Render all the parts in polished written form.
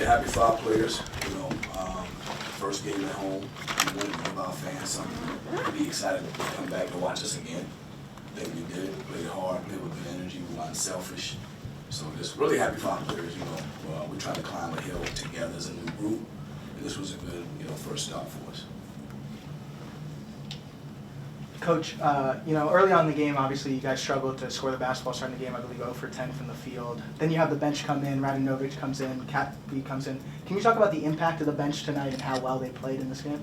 happy for our players. First game at home, we want to give our fans something to be excited to come back and watch us again. I think we did it, played hard, played with good energy, we weren't selfish. So just really happy for our players. We tried to climb a hill together as a new group, and this was a good, first start for us. Coach, early on in the game, obviously you guys struggled to score the basketball starting the game. I believe 0 for 10 from the field. Then you have the bench come in, Radinovic comes in, Cat B comes in. Can you talk about the impact of the bench tonight and how well they played in this game?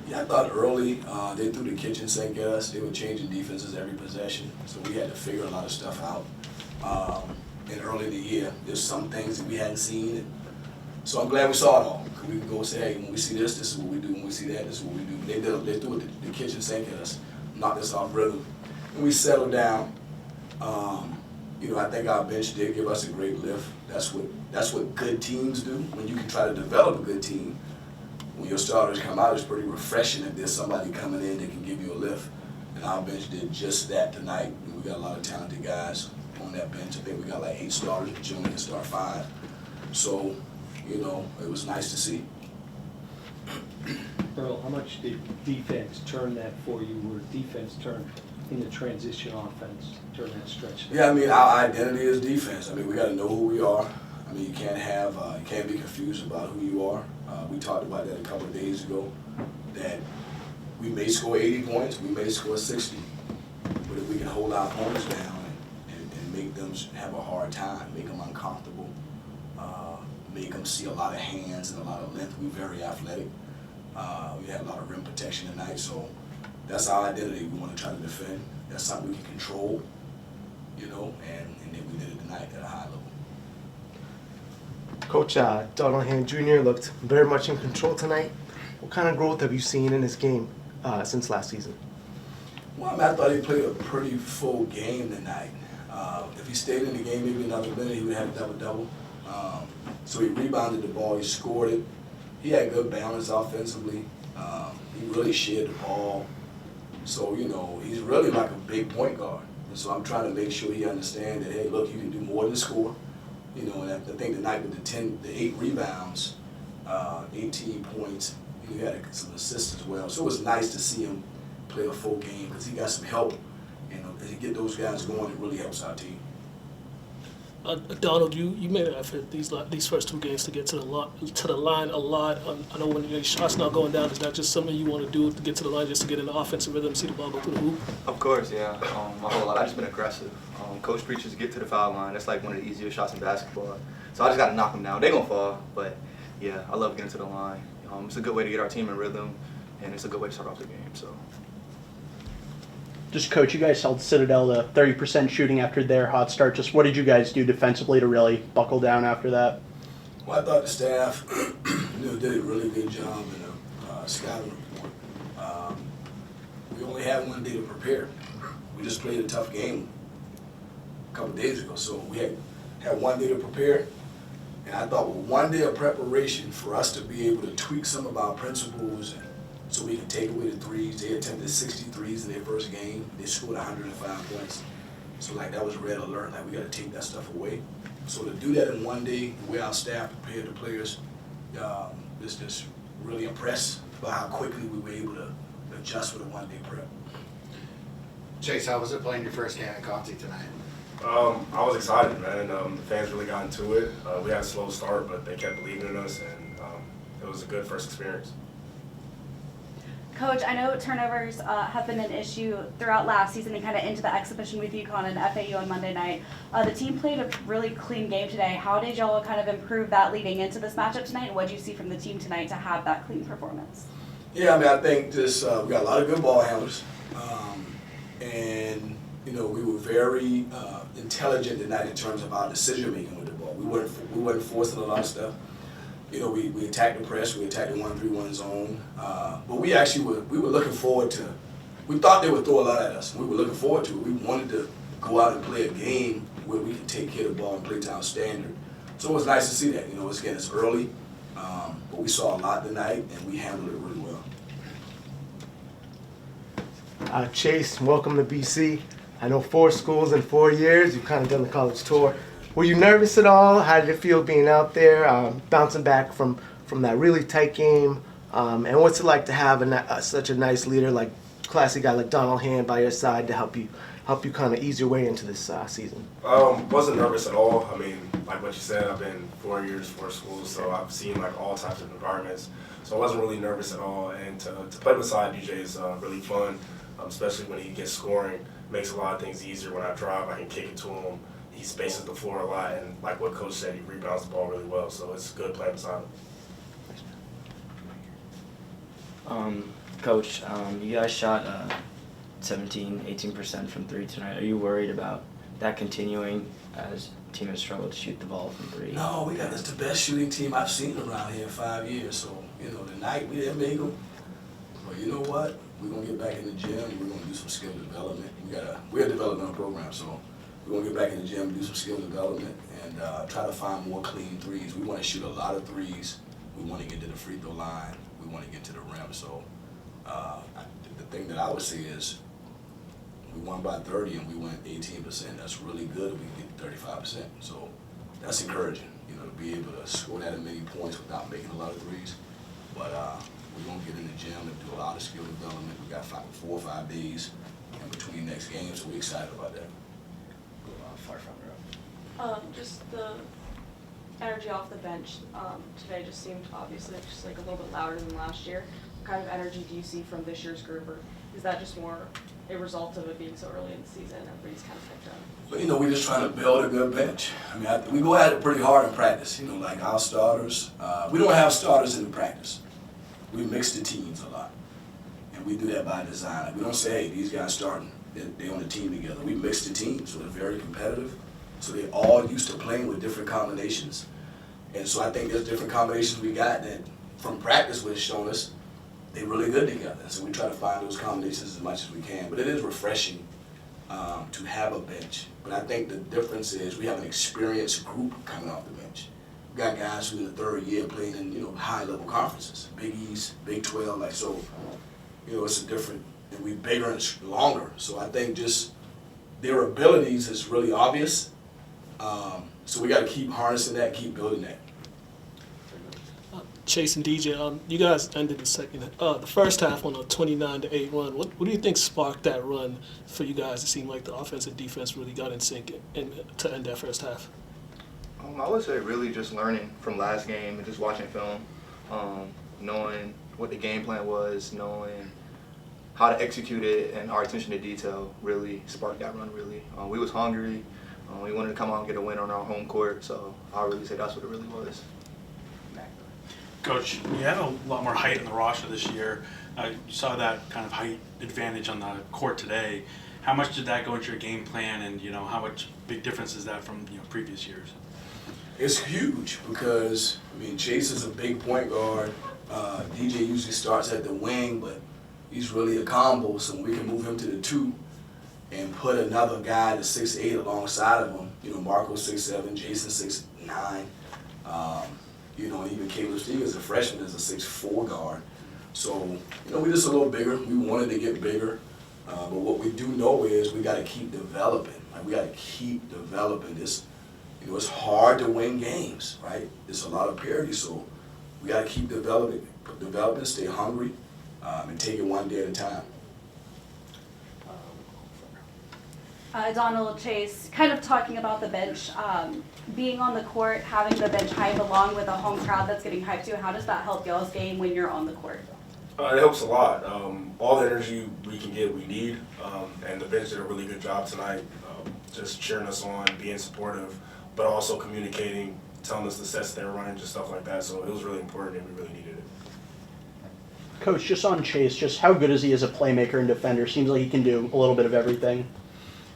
Yeah, I thought early they threw the kitchen sink at us. They were changing defenses every possession, so we had to figure a lot of stuff out. And early in the year, there's some things that we hadn't seen. So I'm glad we saw it all. We could go and say, hey, when we see this is what we do. When we see that, this is what we do. They threw the kitchen sink at us, knocked us off rhythm. And we settled down. I think our bench did give us a great lift. That's what good teams do. When you can try to develop a good team, when your starters come out, it's pretty refreshing if there's somebody coming in that can give you a lift. And our bench did just that tonight. We got a lot of talented guys on that bench. I think we got like 8 starters. Junior can start 5. So, it was nice to see. Earl, how much did defense turn that for you, or defense turn in the transition offense, turn that stretch? Yeah, our identity is defense. We got to know who we are. You can't be confused about who you are. We talked about that a couple of days ago, that we may score 80 points, we may score 60, but if we can hold our opponents down and make them have a hard time, make them uncomfortable, make them see a lot of hands and a lot of length. We're very athletic. We had a lot of rim protection tonight, so that's our identity. We want to try to defend. That's something we can control, and then we did it tonight at a high level. Coach Donaldhan Jr. looked very much in control tonight. What kind of growth have you seen in his game since last season? Well, I thought he played a pretty full game tonight. If he stayed in the game maybe another minute, he would have a double-double. So he rebounded the ball, he scored it. He had good balance offensively. He really shared the ball. So, he's really like a big point guard. And so I'm trying to make sure he understands that, hey, look, you can do more than score. And I think tonight with the 8 rebounds, 18 points, he had some assists as well. So it was nice to see him play a full game because he got some help. As he get those guys going, it really helps our team. Donald, you made an effort these first 2 games to get to the line a lot. I know when your shot's not going down, is that just something you want to do to get to the line just to get in the offensive rhythm, see the ball go through the hoop? Of course, yeah. My whole life, I've just been aggressive. Coach preaches to get to the foul line. That's like one of the easiest shots in basketball. So I just got to knock them down. They're going to fall, but yeah, I love getting to the line. It's a good way to get our team in rhythm, and it's a good way to start off the game. So. Just, Coach, you guys held Citadel to 30% shooting after their hot start. Just what did you guys do defensively to really buckle down after that? Well, I thought the staff did a really good job in the scouting report. We only had 1 day to prepare. We just played a tough game a couple of days ago, so we had 1 day to prepare. And I thought with 1 day of preparation for us to be able to tweak some of our principles and so we can take away the threes. They attempted 63s in their first game. They scored 105 points. So that was red alert. We got to take that stuff away. So to do that in 1 day, the way our staff prepared the players, is just really impressed by how quickly we were able to adjust with a 1 day prep. Chase, how was it playing your first game at Conti tonight? I was excited, man. The fans really got into it. We had a slow start, but they kept believing in us, and it was a good first experience. Coach, I know turnovers have been an issue throughout last season and kind of into the exhibition with UConn and FAU on Monday night. The team played a really clean game today. How did y'all kind of improve that leading into this matchup tonight? And what did you see from the team tonight to have that clean performance? Yeah, I think we got a lot of good ball handlers. And, we were very intelligent tonight in terms of our decision making with the ball. We weren't forcing a lot of stuff. We attacked the press, we attacked the 1-3-1 zone, but we were looking forward to. We thought they would throw a lot at us. We were looking forward to it. We wanted to go out and play a game where we could take care of the ball and play to our standard. So it was nice to see that. It's early, but we saw a lot tonight and we handled it really well. Chase, welcome to BC. I know 4 schools in 4 years. You've kind of done the college tour. Were you nervous at all? How did it feel being out there, bouncing back from that really tight game? And what's it like to have such a nice leader, like classy guy like Donald Hand by your side to help you kind of ease your way into this season? Wasn't nervous at all. I mean, like what you said, I've been 4 years, 4 schools, so I've seen like all types of environments. So I wasn't really nervous at all. And to play beside DJ is really fun, especially when he gets scoring. Makes a lot of things easier. When I drive, I can kick it to him. He spaces the floor a lot, and like what Coach said, he rebounds the ball really well. So it's good playing beside him. Coach, you guys shot 18% from 3 tonight. Are you worried about that continuing as the team has struggled to shoot the ball from 3? No, that's the best shooting team I've seen around here in 5 years. So, tonight we didn't make them. But you know what? We're going to get back in the gym and we're going to do some skill development. We're a developmental program, so we're going to get back in the gym and do some skill development and try to find more clean threes. We want to shoot a lot of threes. We want to get to the free throw line. We want to get to the rim. So the thing that I would say is we won by 30 and we went 18%. That's really good if we can get 35%. So that's encouraging, to be able to score that many points without making a lot of threes. But we're going to get in the gym and do a lot of skill development. We got 4 or 5 days in between next games, so we're excited about that. Far from row. Just the energy off the bench today just seemed obviously just like a little bit louder than last year. What kind of energy do you see from this year's group, or is that just more a result of it being so early in the season and everybody's kind of picked up? But, we're just trying to build a good bench. I mean, we go at it pretty hard in practice, like our starters. We don't have starters in the practice. We mix the teams a lot, and we do that by design. We don't say, hey, these guys starting, they're on the team together. We mix the teams, so they're very competitive. So they're all used to playing with different combinations. And so I think there's different combinations we got that from practice what it's shown us, they're really good together. So we try to find those combinations as much as we can. But it is refreshing to have a bench. But I think the difference is we have an experienced group coming off the bench. We got guys who in the 3rd year playing in high-level conferences, Big East, Big 12, it's a different, and we bigger and longer. So I think just their abilities is really obvious. So we got to keep harnessing that, keep building that. Chase and DJ, you guys ended the first half on a 29-8 run. What do you think sparked that run for you guys? It seemed like the offense and defense really got in sync to end that first half. I would say really just learning from last game and just watching film, knowing what the game plan was, knowing how to execute it, and our attention to detail really sparked that run. Really, we was hungry. We wanted to come out and get a win on our home court. So I would really say that's what it really was. Coach, you had a lot more height in the roster this year. You saw that kind of height advantage on the court today. How much did that go into your game plan, and how much big difference is that from previous years? It's huge because Chase is a big point guard. DJ usually starts at the wing, but he's really a combo. So we can move him to the 2 and put another guy to 6'8" alongside of him. Marco 6'7", Jason 6'9". And even Caleb Steve as a freshman is a 6'4" guard. So, we're just a little bigger. We wanted to get bigger. But what we do know is we got to keep developing. We got to keep developing this. It's hard to win games, right? It's a lot of parity. So we got to keep developing, stay hungry, and take it one day at a time. Donald, Chase, kind of talking about the bench, being on the court, having the bench hype along with a home crowd that's getting hyped too, how does that help y'all's game when you're on the court? It helps a lot. All the energy we can get, we need. And the bench did a really good job tonight, just cheering us on, being supportive, but also communicating, telling us the sets they were running, just stuff like that. So it was really important and we really needed it. Coach, just on Chase, just how good is he as a playmaker and defender? Seems like he can do a little bit of everything.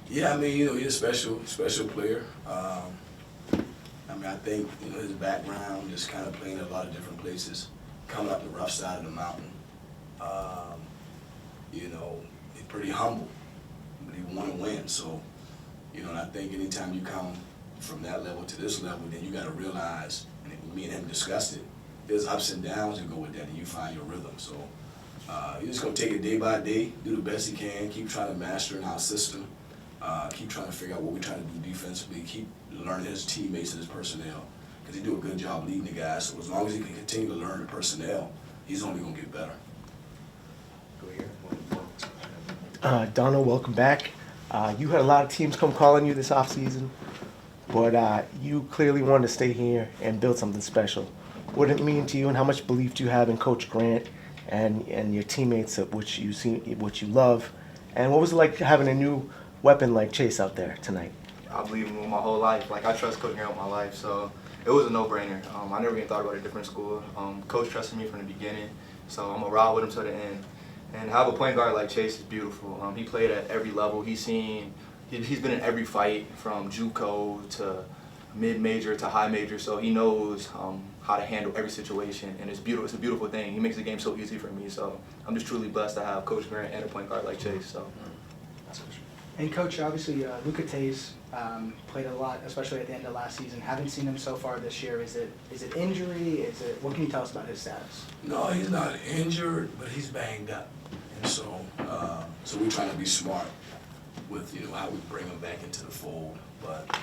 Yeah, he's a special player. I think, his background, just kind of playing in a lot of different places, coming up the rough side of the mountain. He's pretty humble, but he want to win. So, and I think anytime you come from that level to this level, then you got to realize, and me and him discussed it, there's ups and downs that go with that, and you find your rhythm. So, you're just going to take it day by day, do the best you can, keep trying to master in our system. Keep trying to figure out what we're trying to do defensively, keep learning his teammates and his personnel. Because he do a good job leading the guys. So as long as he can continue to learn the personnel, he's only going to get better. Donald, welcome back. You had a lot of teams come calling you this offseason, but you clearly wanted to stay here and build something special. What did it mean to you, and how much belief do you have in Coach Grant and your teammates, which you love? And what was it like having a new weapon like Chase out there tonight? I believe in him my whole life. Like, I trust Coach Grant with my life, so it was a no-brainer. I never even thought about a different school. Coach trusted me from the beginning, so I'm going to ride with him to the end. And have a point guard like Chase is beautiful. He played at every level. He's been in every fight from JUCO to mid-major to high major, so he knows how to handle every situation, and it's beautiful. It's a beautiful thing. He makes the game so easy for me, so I'm just truly blessed to have Coach Grant and a point guard like Chase. So. And Coach, obviously, Luka Tays played a lot, especially at the end of last season. Haven't seen him so far this year. Is it injury? What can you tell us about his status? No, he's not injured, but he's banged up, and so we're trying to be smart with how we bring him back into the fold. But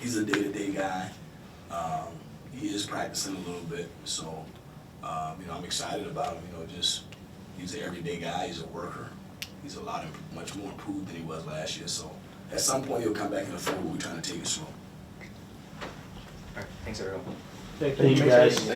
he's a day-to-day guy. He is practicing a little bit, so I'm excited about him. He's an everyday guy. He's a worker. He's much more improved than he was last year. So at some point he'll come back in the fold. We're trying to take it slow. All right, thanks everyone. Thank you guys.